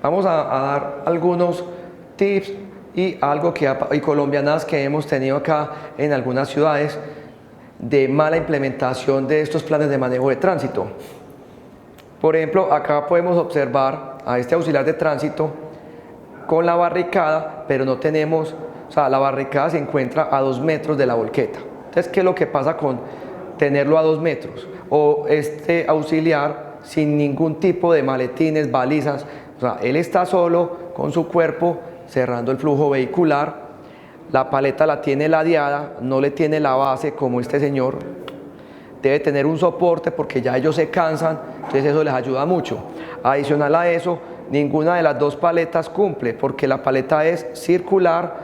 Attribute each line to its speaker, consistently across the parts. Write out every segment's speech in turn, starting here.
Speaker 1: Vamos a dar algunos tips y y colombianas que hemos tenido acá en algunas ciudades de mala implementación de estos planes de manejo de tránsito. Por ejemplo, acá podemos observar a este auxiliar de tránsito con la barricada, pero no tenemos, o sea, la barricada se encuentra a 2 metros de la volqueta. Entonces, ¿qué es lo que pasa con tenerlo a 2 metros? O este auxiliar sin ningún tipo de maletines, balizas, o sea, él está solo con su cuerpo cerrando el flujo vehicular, la paleta la tiene ladeada, no le tiene la base como este señor, debe tener un soporte porque ya ellos se cansan, entonces eso les ayuda mucho. Adicional a eso, ninguna de las dos paletas cumple porque la paleta es circular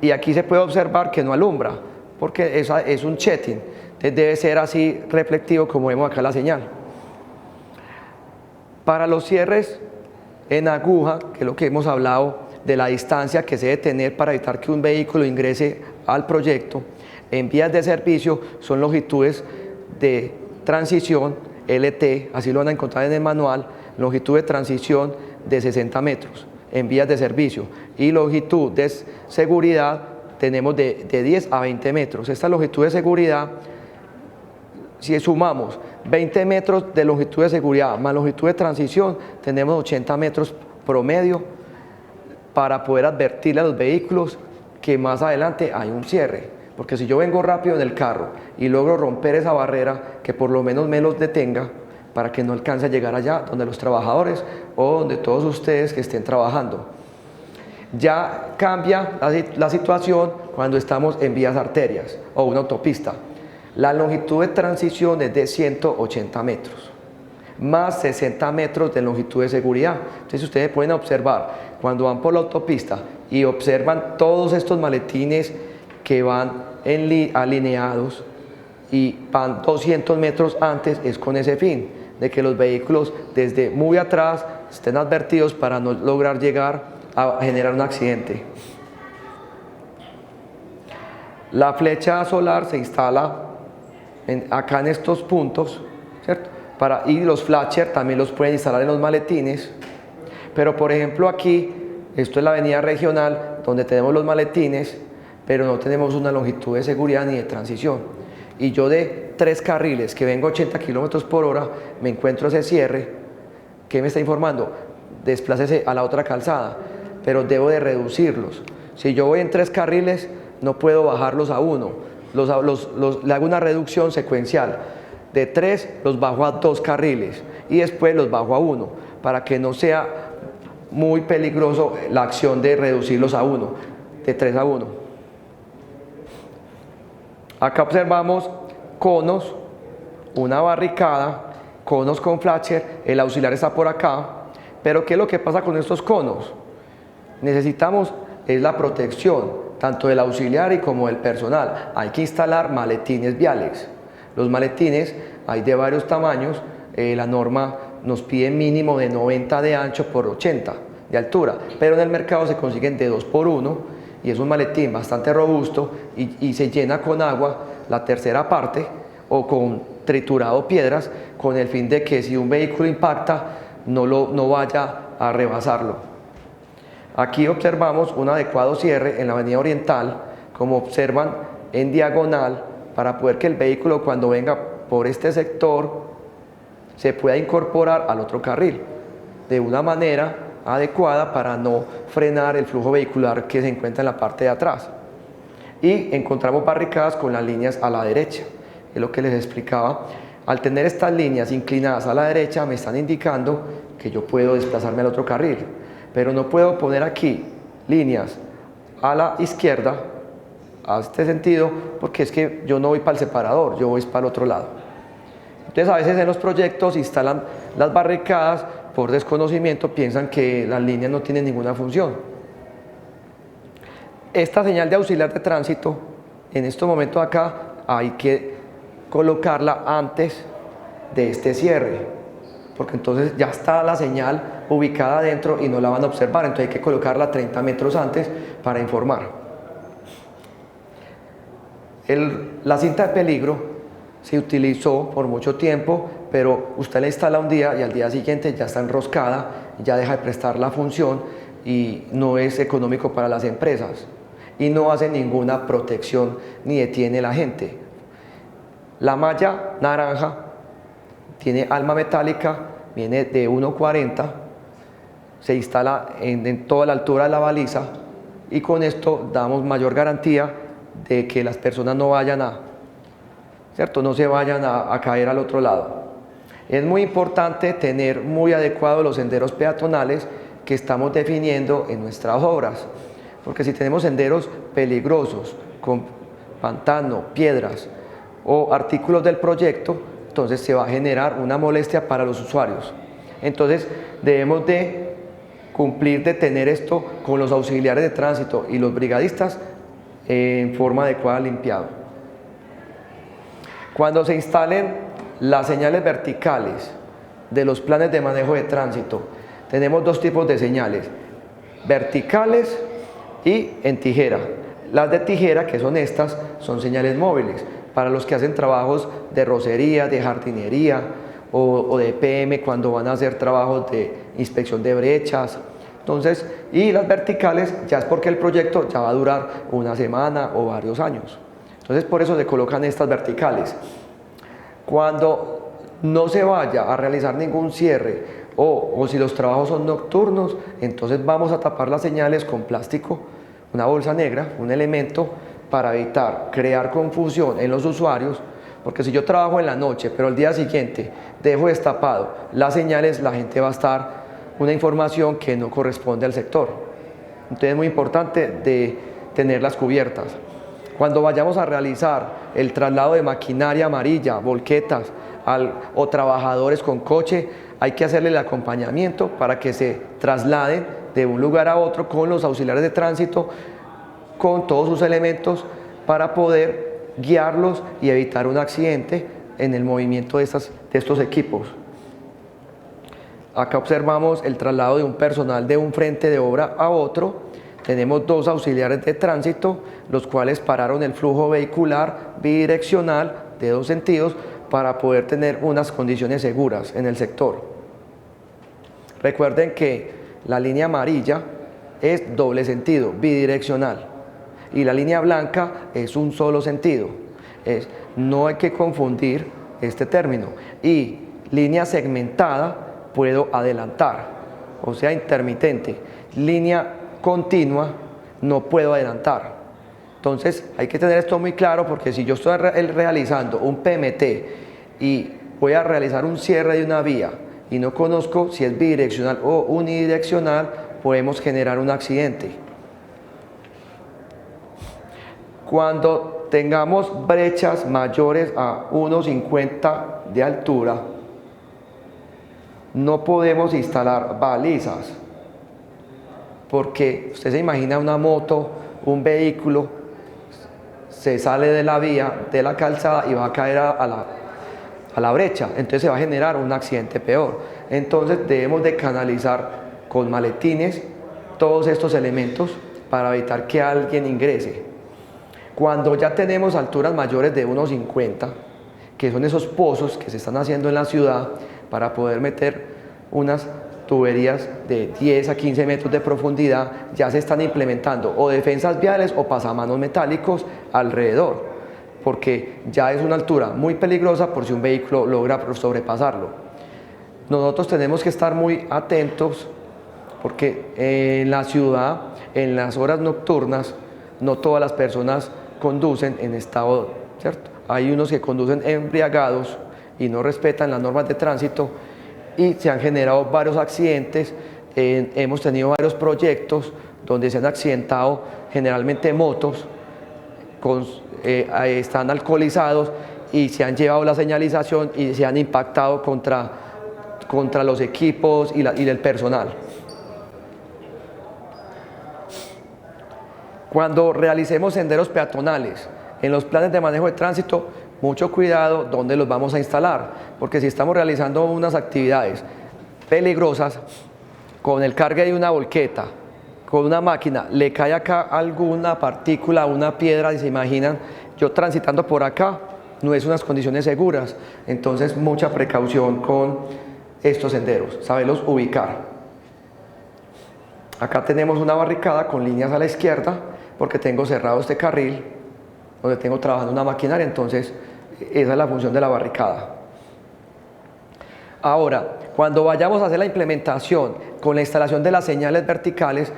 Speaker 1: y aquí se puede observar que no alumbra porque esa es un jetting, entonces debe ser así reflectivo como vemos acá la señal. Para los cierres en aguja, que es lo que hemos hablado de la distancia que se debe tener para evitar que un vehículo ingrese al proyecto, en vías de servicio son longitudes de transición LT, así lo van a encontrar en el manual, longitud de transición de 60 metros en vías de servicio y longitud de seguridad tenemos de 10 a 20 metros. Esta longitud de seguridad, si sumamos 20 metros de longitud de seguridad más longitud de transición, tenemos 80 metros promedio para poder advertirle a los vehículos que más adelante hay un cierre. Porque si yo vengo rápido en el carro y logro romper esa barrera, que por lo menos me los detenga para que no alcance a llegar allá donde los trabajadores o donde todos ustedes que estén trabajando. Ya cambia la situación cuando estamos en vías arterias o una autopista. La longitud de transición es de 180 metros, más 60 metros de longitud de seguridad. Entonces ustedes pueden observar, cuando van por la autopista y observan todos estos maletines que van alineados y van 200 metros antes, es con ese fin, de que los vehículos desde muy atrás estén advertidos para no lograr llegar a generar un accidente. La flecha solar se instala acá en estos puntos, ¿cierto? Y los flasher también los pueden instalar en los maletines, pero por ejemplo aquí, esto es la avenida regional donde tenemos los maletines, pero no tenemos una longitud de seguridad ni de transición. Y yo de 3 carriles que vengo a 80 kilómetros por hora, me encuentro ese cierre, ¿qué me está informando? Desplácese a la otra calzada, pero debo de reducirlos. Si yo voy en 3 carriles, no puedo bajarlos a 1, le hago una reducción secuencial. De 3 los bajo a 2 carriles y después los bajo a 1 para que no sea muy peligroso la acción de reducirlos a 1, de 3 a 1. Acá observamos conos, una barricada, conos con flasher, el auxiliar está por acá, pero ¿qué es lo que pasa con estos conos? Necesitamos es la protección tanto del auxiliar y como del personal. Hay que instalar maletines viales. Los maletines hay de varios tamaños, la norma nos pide mínimo de 90 de ancho por 80 de altura, pero en el mercado se consiguen de 2 por 1 y es un maletín bastante robusto y se llena con agua la tercera parte o con triturado piedras con el fin de que si un vehículo impacta no vaya a rebasarlo. Aquí observamos un adecuado cierre en la avenida Oriental, como observan en diagonal, para poder que el vehículo cuando venga por este sector se pueda incorporar al otro carril de una manera adecuada para no frenar el flujo vehicular que se encuentra en la parte de atrás. Y encontramos barricadas con las líneas a la derecha, es lo que les explicaba. Al tener estas líneas inclinadas a la derecha me están indicando que yo puedo desplazarme al otro carril, pero no puedo poner aquí líneas a la izquierda a este sentido porque es que yo no voy para el separador, yo voy para el otro lado. Entonces a veces en los proyectos instalan las barricadas por desconocimiento, piensan que las líneas no tienen ninguna función. Esta señal de auxiliar de tránsito en estos momentos acá hay que colocarla antes de este cierre, porque entonces ya está la señal ubicada adentro y no la van a observar, entonces hay que colocarla 30 metros antes para informar. La cinta de peligro se utilizó por mucho tiempo, pero usted la instala un día y al día siguiente ya está enroscada, ya deja de prestar la función y no es económico para las empresas y no hace ninguna protección ni detiene a la gente. La malla naranja tiene alma metálica, viene de 1,40, se instala en toda la altura de la baliza y con esto damos mayor garantía de que las personas no vayan no se vayan a caer al otro lado. Es muy importante tener muy adecuados los senderos peatonales que estamos definiendo en nuestras obras, porque si tenemos senderos peligrosos con pantano, piedras o artículos del proyecto, entonces se va a generar una molestia para los usuarios. Entonces debemos de cumplir de tener esto con los auxiliares de tránsito y los brigadistas en forma adecuada limpiado. Cuando se instalen las señales verticales de los planes de manejo de tránsito, tenemos dos tipos de señales, verticales y en tijera. Las de tijera, que son estas, son señales móviles para los que hacen trabajos de rocería, de jardinería o de PM cuando van a hacer trabajos de inspección de brechas. Entonces, y las verticales ya es porque el proyecto ya va a durar una semana o varios años. Entonces, por eso se colocan estas verticales. Cuando no se vaya a realizar ningún cierre o si los trabajos son nocturnos, entonces vamos a tapar las señales con plástico, una bolsa negra, un elemento para evitar crear confusión en los usuarios, porque si yo trabajo en la noche, pero el día siguiente dejo destapado las señales, la gente va a estar una información que no corresponde al sector. Entonces es muy importante de tenerlas cubiertas. Cuando vayamos a realizar el traslado de maquinaria amarilla, volquetas o trabajadores con coche, hay que hacerle el acompañamiento para que se trasladen de un lugar a otro con los auxiliares de tránsito, con todos sus elementos para poder guiarlos y evitar un accidente en el movimiento de estos equipos. Acá observamos el traslado de un personal de un frente de obra a otro. Tenemos dos auxiliares de tránsito, los cuales pararon el flujo vehicular bidireccional de dos sentidos para poder tener unas condiciones seguras en el sector. Recuerden que la línea amarilla es doble sentido, bidireccional, y la línea blanca es un solo sentido. No hay que confundir este término. Y línea segmentada puedo adelantar, o sea, intermitente. Línea continua no puedo adelantar. Entonces hay que tener esto muy claro, porque si yo estoy realizando un PMT y voy a realizar un cierre de una vía y no conozco si es bidireccional o unidireccional, podemos generar un accidente. Cuando tengamos brechas mayores a 1,50 de altura, no podemos instalar balizas, porque usted se imagina una moto, un vehículo, se sale de la vía, de la calzada y va a caer a la brecha, entonces se va a generar un accidente peor. Entonces debemos de canalizar con maletines todos estos elementos para evitar que alguien ingrese. Cuando ya tenemos alturas mayores de 1,50, que son esos pozos que se están haciendo en la ciudad para poder meter unas tuberías de 10 a 15 metros de profundidad, ya se están implementando o defensas viales o pasamanos metálicos alrededor, porque ya es una altura muy peligrosa por si un vehículo logra sobrepasarlo. Nosotros tenemos que estar muy atentos, porque en la ciudad, en las horas nocturnas, no todas las personas conducen en estado, ¿cierto? Hay unos que conducen embriagados y no respetan las normas de tránsito y se han generado varios accidentes. Hemos tenido varios proyectos donde se han accidentado generalmente motos, están alcoholizados y se han llevado la señalización y se han impactado contra los equipos y el personal. Cuando realicemos senderos peatonales en los planes de manejo de tránsito, mucho cuidado dónde los vamos a instalar, porque si estamos realizando unas actividades peligrosas, con el cargue de una volqueta, con una máquina, le cae acá alguna partícula, una piedra, y se imaginan yo transitando por acá no es unas condiciones seguras, entonces mucha precaución con estos senderos, saberlos ubicar. Acá tenemos una barricada con líneas a la izquierda porque tengo cerrado este carril donde tengo trabajando una maquinaria, entonces esa es la función de la barricada. Ahora, cuando vayamos a hacer la implementación con la instalación de las señales verticales,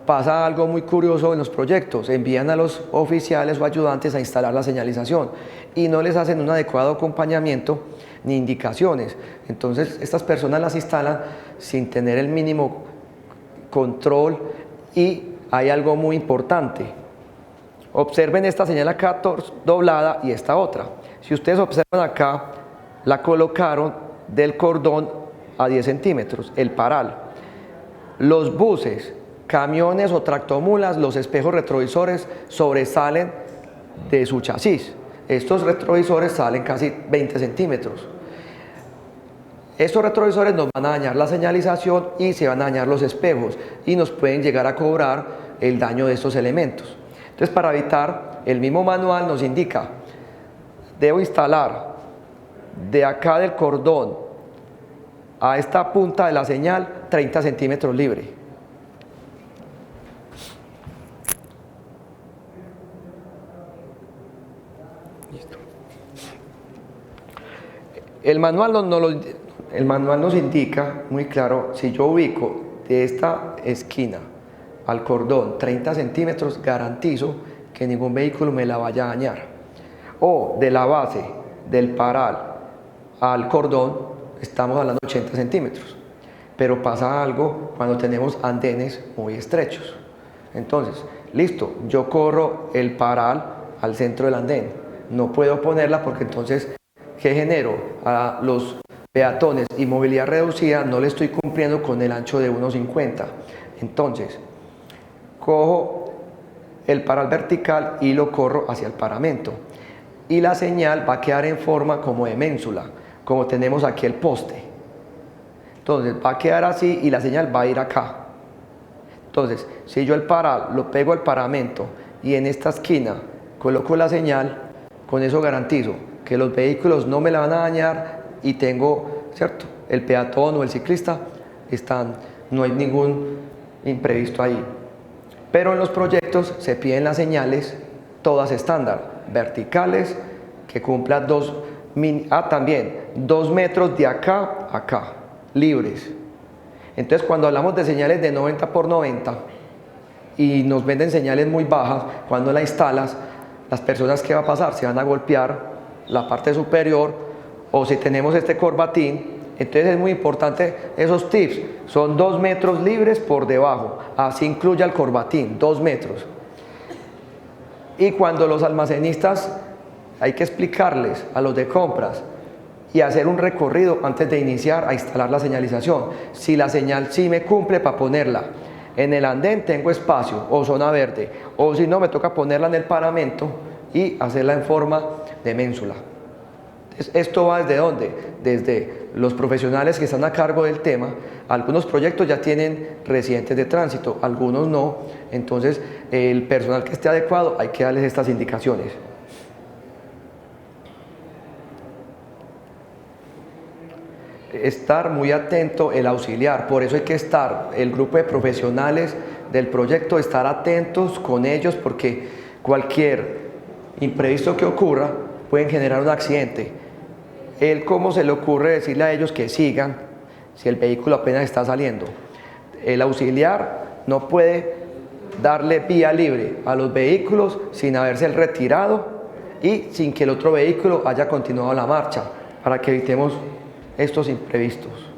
Speaker 1: pasa algo muy curioso en los proyectos. Envían a los oficiales o ayudantes a instalar la señalización y no les hacen un adecuado acompañamiento ni indicaciones. Entonces, estas personas las instalan sin tener el mínimo control y hay algo muy importante. Observen esta señal acá doblada y esta otra. Si ustedes observan acá, la colocaron del cordón a 10 centímetros, el paral. Los buses, camiones o tractomulas, los espejos retrovisores sobresalen de su chasis. Estos retrovisores salen casi 20 centímetros. Estos retrovisores nos van a dañar la señalización y se van a dañar los espejos y nos pueden llegar a cobrar el daño de estos elementos. Entonces, para evitar, el mismo manual nos indica, debo instalar de acá del cordón a esta punta de la señal 30 centímetros libre. Listo. El manual nos indica muy claro, si yo ubico de esta esquina al cordón 30 centímetros, garantizo que ningún vehículo me la vaya a dañar. O de la base del paral al cordón, estamos hablando de 80 centímetros. Pero pasa algo cuando tenemos andenes muy estrechos. Entonces, listo, yo corro el paral al centro del andén. No puedo ponerla porque entonces, ¿qué genero? A los peatones y movilidad reducida no le estoy cumpliendo con el ancho de 1,50. Entonces, cojo el paral vertical y lo corro hacia el paramento. Y la señal va a quedar en forma como de ménsula, como tenemos aquí el poste. Entonces va a quedar así y la señal va a ir acá. Entonces, si yo el paral lo pego al paramento y en esta esquina coloco la señal, con eso garantizo que los vehículos no me la van a dañar y tengo, ¿cierto? El peatón o el ciclista no hay ningún imprevisto ahí. Pero en los proyectos se piden las señales todas estándar, verticales, que cumplan también 2 metros de acá a acá, libres. Entonces, cuando hablamos de señales de 90 por 90 y nos venden señales muy bajas, cuando la instalas, las personas, ¿qué va a pasar? Se van a golpear la parte superior, o si tenemos este corbatín, entonces es muy importante esos tips. Son 2 metros libres por debajo, así incluye el corbatín, 2 metros. Y cuando los almacenistas, hay que explicarles a los de compras y hacer un recorrido antes de iniciar a instalar la señalización. Si la señal sí me cumple para ponerla en el andén, tengo espacio o zona verde, o si no, me toca ponerla en el paramento y hacerla en forma de ménsula. Esto va desde ¿dónde? Desde los profesionales que están a cargo del tema. Algunos proyectos ya tienen residentes de tránsito, algunos no. Entonces, el personal que esté adecuado, hay que darles estas indicaciones. Estar muy atento el auxiliar, por eso hay que estar, el grupo de profesionales del proyecto, estar atentos con ellos, porque cualquier imprevisto que ocurra pueden generar un accidente. ¿Cómo se le ocurre decirle a ellos que sigan si el vehículo apenas está saliendo? El auxiliar no puede darle vía libre a los vehículos sin haberse retirado y sin que el otro vehículo haya continuado la marcha, para que evitemos estos imprevistos.